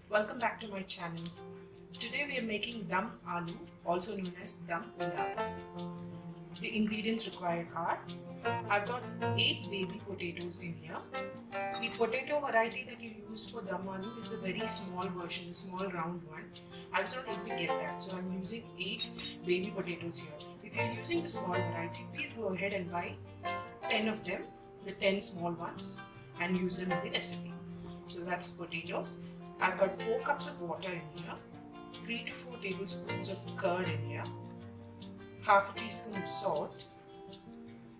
Welcome back to my channel. Today we are making Dum Aloo, also known as Dum Aloo. The ingredients required are, I've got 8 baby potatoes in here. The potato variety that you use for Dum Aloo is the very small version, the small round one. I was not able to get that, so I'm using 8 baby potatoes here. If you're using the small variety, please go ahead and buy 10 of them, the 10 small ones, and use them in the recipe. So that's potatoes. I've got 4 cups of water in here, 3 to 4 tablespoons of curd in here, half a teaspoon of salt,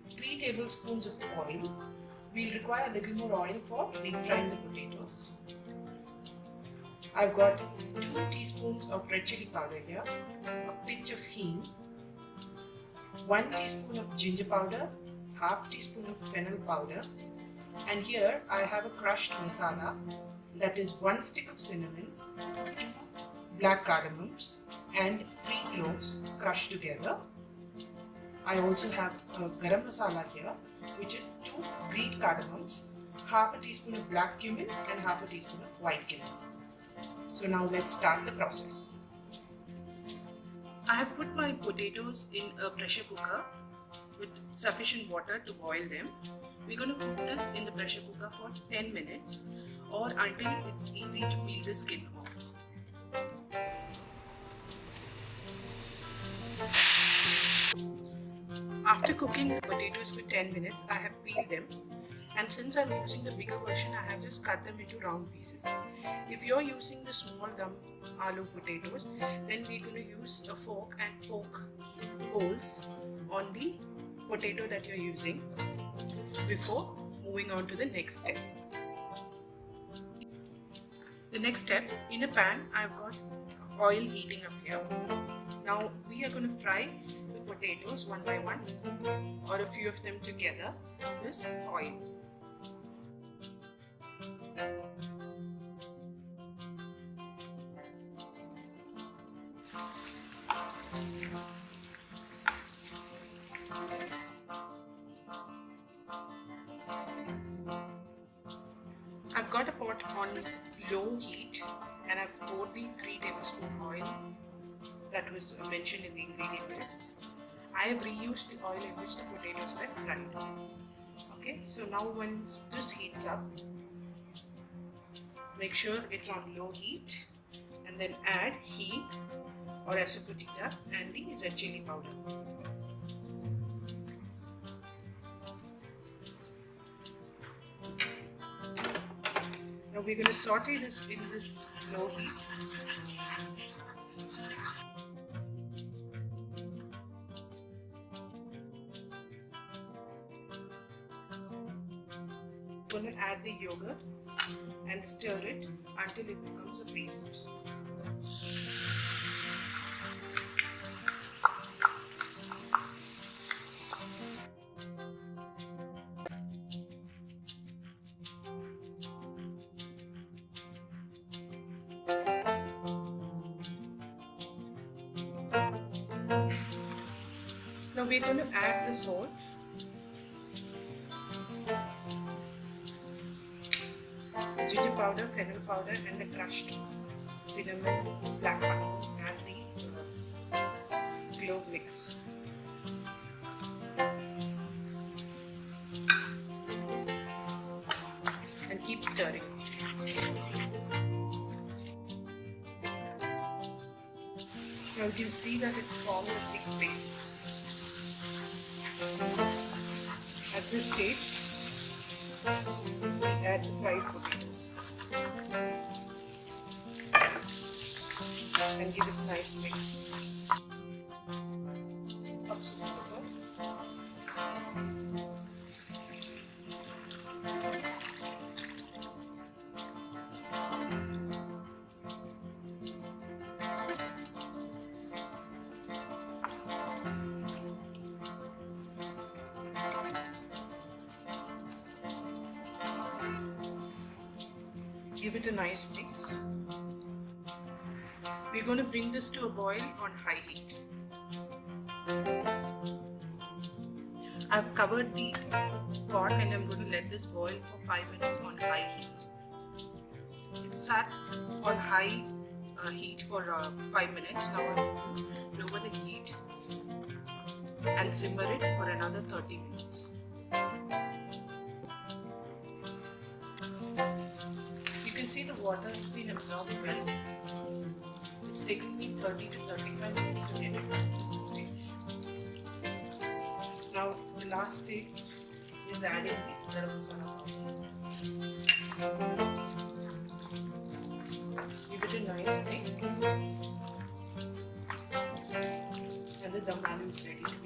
3 tablespoons of oil. We'll require a little more oil for deep frying the potatoes. I've got 2 teaspoons of red chilli powder here, a pinch of hing, 1 teaspoon of ginger powder, half teaspoon of fennel powder, and here I have a crushed masala. That is 1 stick of cinnamon, 2 black cardamoms and 3 cloves crushed together. I also have a garam masala here, which is 2 green cardamoms, half a teaspoon of black cumin and half a teaspoon of white cumin. So now let's start the process. I have put my potatoes in a pressure cooker with sufficient water to boil them. We're going to cook this in the pressure cooker for 10 minutes or until it's easy to peel the skin off. After cooking the potatoes for 10 minutes, I have peeled them, and since I'm using the bigger version, I have just cut them into round pieces. If you're using the small Dum Aloo potatoes, then we're going to use a fork and poke holes on the potato that you're using before moving on to the next step. The next step, in a pan, I've got oil heating up here. Now we are going to fry the potatoes one by one or a few of them together in this oil. I've got a pot on low heat and I've poured the 3 tablespoon oil that was mentioned in the ingredient list. I have reused the oil in which the potatoes were fried. Okay, so now when this heats up, make sure it's on low heat and then add hing or asafetida and the red chilli powder. Now we're going to saute this in this low heat. We're going to add the yogurt and stir it until it becomes a paste. Now we're going to add the salt, ginger powder, fennel powder and the crushed cinnamon, black pepper and the clove mix. And keep stirring. Now you can see that it's formed a thick paste. At this stage, we add the fried potatoes and give it a nice mix. Give it a nice mix. We're going to bring this to a boil on high heat. I've covered the pot and I'm going to let this boil for 5 minutes on high heat. It's sat on high heat for 5 minutes. Now I'm going to lower the heat and simmer it for another 30 minutes. You can see the water has been absorbed well. It's taken me 30 to 35 minutes to get it to this stage. Now the last stage is adding the garam masala powder. Give it a nice mix and the dum aloo is ready to go.